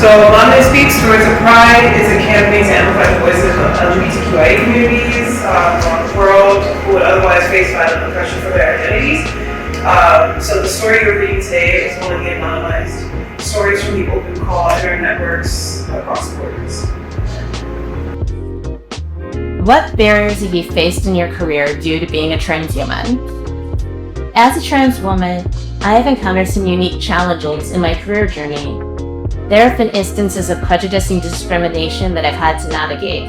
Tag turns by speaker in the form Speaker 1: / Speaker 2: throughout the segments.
Speaker 1: So MADRE Speaks, Stories of Pride is a campaign to amplify the voices of LGBTQIA communities around the world who would otherwise face violent oppression for their identities. So the story you're reading today is one of the anonymized stories from people who call internet networks across borders.
Speaker 2: What barriers have you faced in your career due to being a trans woman? As a trans woman, I have encountered some unique challenges in my career journey. There have been instances of prejudice and discrimination that I've had to navigate.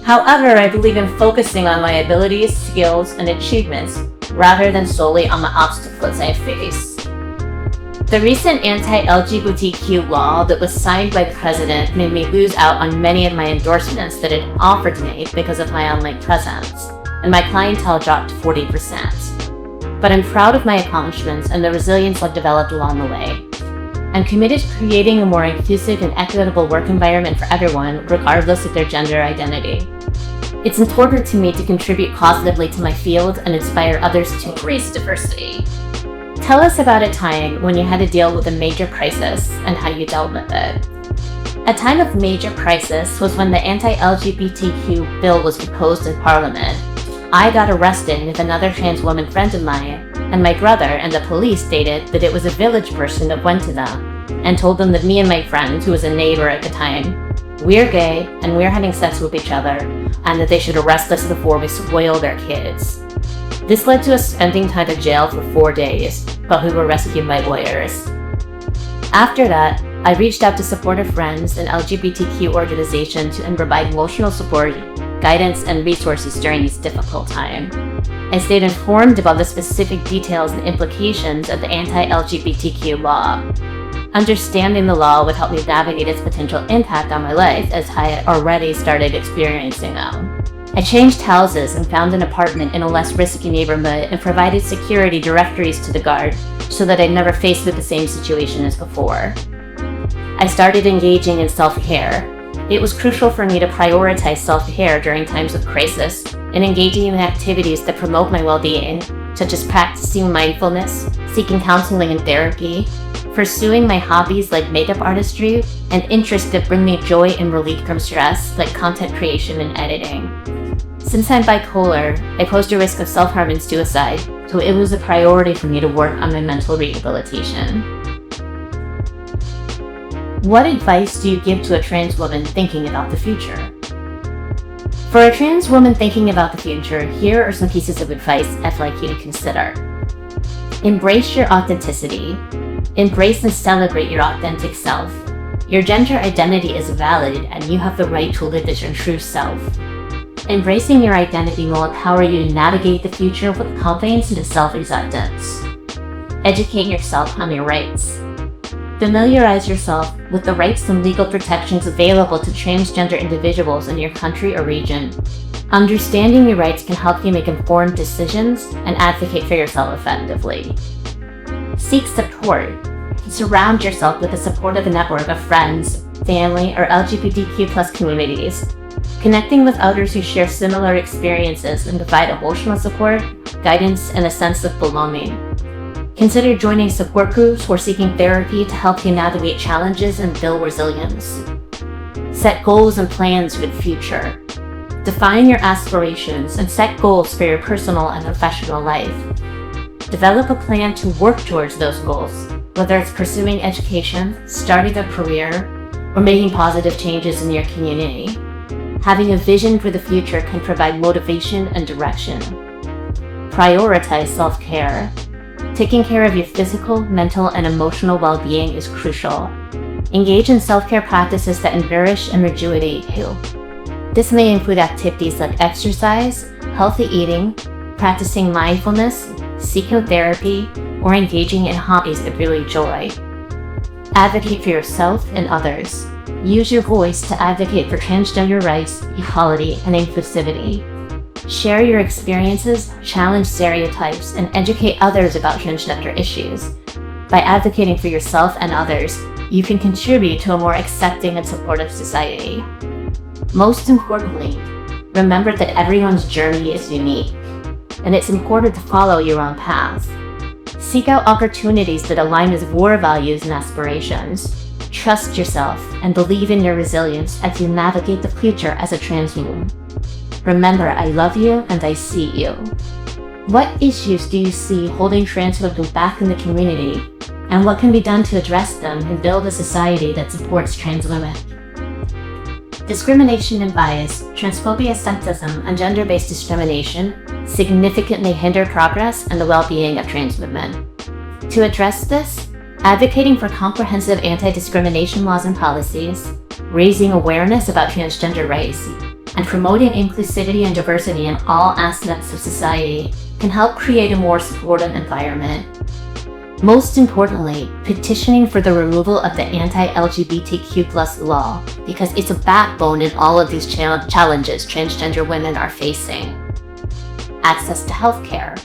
Speaker 2: However, I believe in focusing on my abilities, skills, and achievements rather than solely on the obstacles I face. The recent anti-LGBTQ law that was signed by the president made me lose out on many of my endorsements that had offered to me because of my online presence, and my clientele dropped 40%. But I'm proud of my accomplishments and the resilience I've developed along the way. I'm committed to creating a more inclusive and equitable work environment for everyone, regardless of their gender identity. It's important to me to contribute positively to my field and inspire others to embrace diversity. Tell us about a time when you had to deal with a major crisis and how you dealt with it. A time of major crisis was when the anti-LGBTQ bill was proposed in Parliament. I got arrested with another trans woman friend of mine, and my brother and the police stated that it was a village person that went to them and told them that me and my friend, who was a neighbor at the time, we're gay and we're having sex with each other, and that they should arrest us before we spoil their kids. This led to us spending time in jail for 4 days, but we were rescued by lawyers. After that, I reached out to supportive friends and LGBTQ organizations and provide emotional support, guidance, and resources during this difficult time. I stayed informed about the specific details and implications of the anti-LGBTQ law. Understanding the law would help me navigate its potential impact on my life, as I had already started experiencing them. I changed houses and found an apartment in a less risky neighborhood and provided security directories to the guard so that I'd never faced with the same situation as before. I started engaging in self-care. It was crucial for me to prioritize self-care during times of crisis and engaging in activities that promote my well-being, such as practicing mindfulness, seeking counseling and therapy, pursuing my hobbies like makeup artistry, and interests that bring me joy and relief from stress, like content creation and editing. Since I'm bipolar, I posed a risk of self-harm and suicide, so it was a priority for me to work on my mental rehabilitation. What advice do you give to a trans woman thinking about the future? For a trans woman thinking about the future, here are some pieces of advice I'd like you to consider. Embrace your authenticity. Embrace and celebrate your authentic self. Your gender identity is valid, and you have the right to live as your true self. Embracing your identity will empower you to navigate the future with confidence and self-acceptance. Educate yourself on your rights. Familiarize yourself with the rights and legal protections available to transgender individuals in your country or region. Understanding your rights can help you make informed decisions and advocate for yourself effectively. Seek support. Surround yourself with a supportive network of friends, family, or LGBTQ+ communities. Connecting with others who share similar experiences and provide emotional support, guidance, and a sense of belonging. Consider joining support groups or seeking therapy to help you navigate challenges and build resilience. Set goals and plans for the future. Define your aspirations and set goals for your personal and professional life. Develop a plan to work towards those goals, whether it's pursuing education, starting a career, or making positive changes in your community. Having a vision for the future can provide motivation and direction. Prioritize self-care. Taking care of your physical, mental, and emotional well-being is crucial. Engage in self-care practices that nourish and rejuvenate you. This may include activities like exercise, healthy eating, practicing mindfulness, seeking therapy, or engaging in hobbies that bring you joy. Advocate for yourself and others. Use your voice to advocate for transgender rights, equality, and inclusivity. Share your experiences, challenge stereotypes, and educate others about transgender issues. By advocating for yourself and others, you can contribute to a more accepting and supportive society. Most importantly, remember that everyone's journey is unique, and it's important to follow your own path. Seek out opportunities that align with your values and aspirations. Trust yourself and believe in your resilience as you navigate the future as a trans woman. Remember, I love you and I see you. What issues do you see holding trans women back in the community, and what can be done to address them and build a society that supports trans women? Discrimination and bias, transphobia, sexism, and gender-based discrimination significantly hinder progress and the well-being of trans women. To address this, advocating for comprehensive anti-discrimination laws and policies, raising awareness about transgender rights, and promoting inclusivity and diversity in all aspects of society can help create a more supportive environment. Most importantly, petitioning for the removal of the anti-LGBTQ+ law, because it's a backbone in all of these challenges transgender women are facing. Access to healthcare.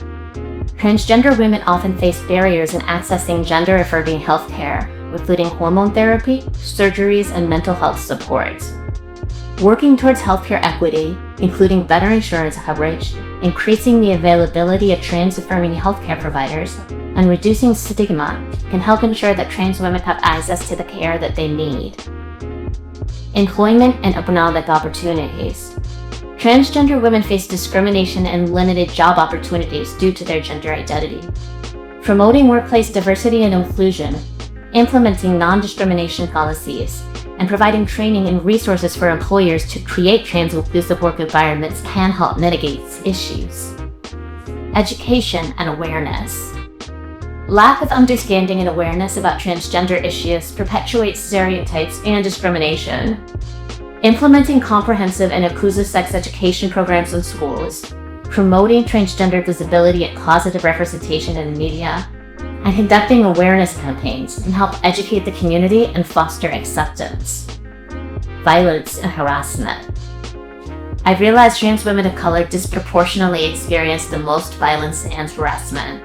Speaker 2: Transgender women often face barriers in accessing gender-affirming healthcare, including hormone therapy, surgeries, and mental health support. Working towards healthcare equity, including better insurance coverage, increasing the availability of trans-affirming healthcare providers, and reducing stigma can help ensure that trans women have access to the care that they need. Employment and economic opportunities. Transgender women face discrimination and limited job opportunities due to their gender identity. Promoting workplace diversity and inclusion, implementing non-discrimination policies, and providing training and resources for employers to create trans-inclusive work environments can help mitigate issues. Education and awareness. Lack of understanding and awareness about transgender issues perpetuates stereotypes and discrimination. Implementing comprehensive and inclusive sex education programs in schools, promoting transgender visibility and positive representation in the media, and conducting awareness campaigns can help educate the community and foster acceptance. Violence and harassment. I've realized trans women of color disproportionately experience the most violence and harassment.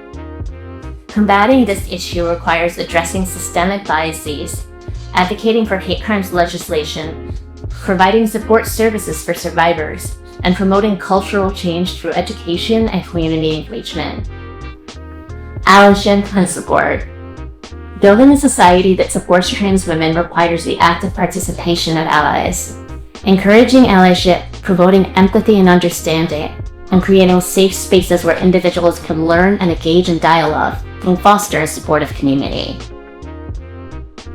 Speaker 2: Combating this issue requires addressing systemic biases, advocating for hate crimes legislation, providing support services for survivors, and promoting cultural change through education and community engagement. Allyship and support. Building a society that supports trans women requires the active participation of allies. Encouraging allyship, promoting empathy and understanding, and creating safe spaces where individuals can learn and engage in dialogue can foster a supportive community.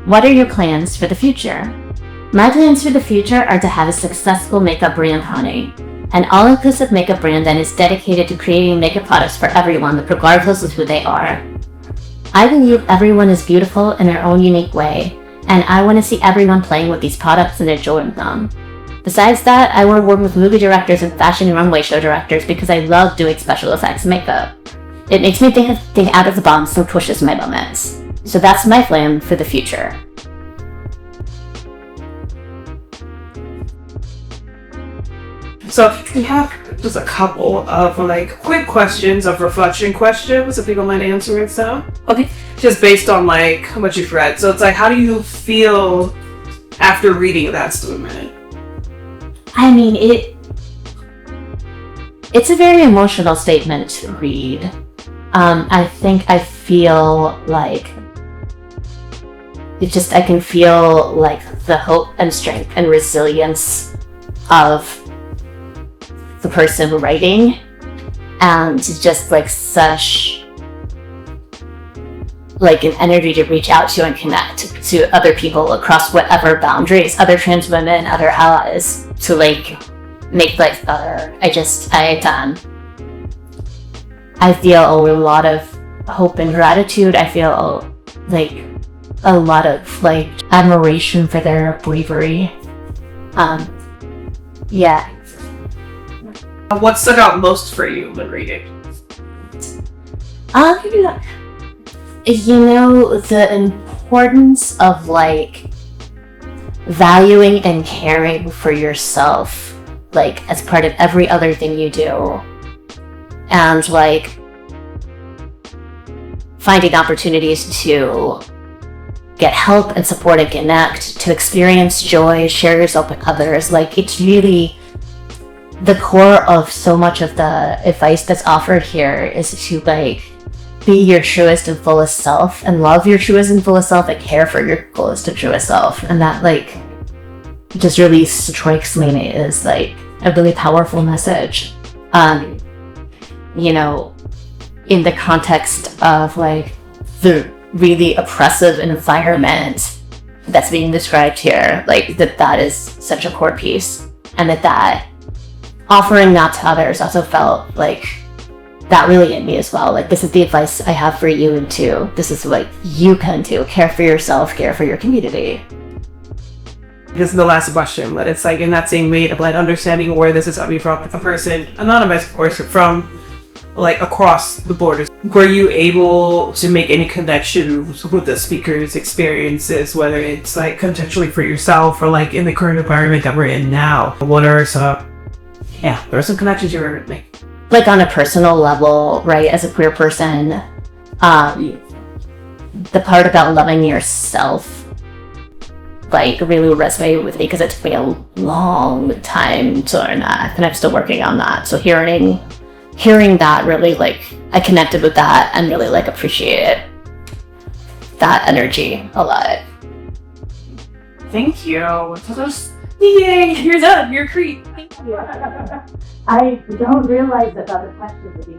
Speaker 2: What are your plans for the future? My plans for the future are to have a successful makeup brand, Honey, an all-inclusive makeup brand that is dedicated to creating makeup products for everyone, regardless of who they are. I believe everyone is beautiful in their own unique way, and I want to see everyone playing with these products and enjoying them. Besides that, I want to work with movie directors and fashion runway show directors because I love doing special effects makeup. It makes me think out of the box and pushes my limits. So that's my plan for the future.
Speaker 1: So we have just a couple of quick questions of reflection questions, if you don't mind answering some.
Speaker 2: Okay.
Speaker 1: Just based on how much you've read. So it's how do you feel after reading that statement?
Speaker 2: I mean, it's a very emotional statement to read. I think I feel like I can feel the hope and strength and resilience of the person writing, and just such an energy to reach out to and connect to other people across whatever boundaries, other trans women, other allies, to make life better. I feel a lot of hope and gratitude. I feel a lot of admiration for their bravery. Yeah.
Speaker 1: What stuck out most for you when reading?
Speaker 2: The importance of valuing and caring for yourself, as part of every other thing you do, and finding opportunities to get help and support and connect, to experience joy, share yourself with others. It's really the core of so much of the advice that's offered here is to be your truest and fullest self and love your truest and fullest self and care for your fullest and truest self. And that like just really strikes me as like a really powerful message. You know, in the context of like the really oppressive environment that's being described here, like that is such a core piece, and that offering that to others also felt like that really in me as well. Like, this is the advice I have for you too. This is what you can do. Care for yourself, care for your community.
Speaker 1: This is the last question, but it's like in that same vein of like understanding where this is coming from. A person, anonymous of course, from like across the borders. Were you able to make any connections with the speaker's experiences, whether it's like contextually for yourself or like in the current environment that we're in now? What are some, there are some connections you were making?
Speaker 2: Like on a personal level, right, as a queer person, the part about loving yourself like really resonated with me because it took me a long time to learn that, and I'm still working on that. So hearing that really, like, I connected with that and really like appreciated that energy a lot.
Speaker 1: Thank you. Yay, you're done. You're Crete.
Speaker 2: Thank you. I don't realize that other questions would be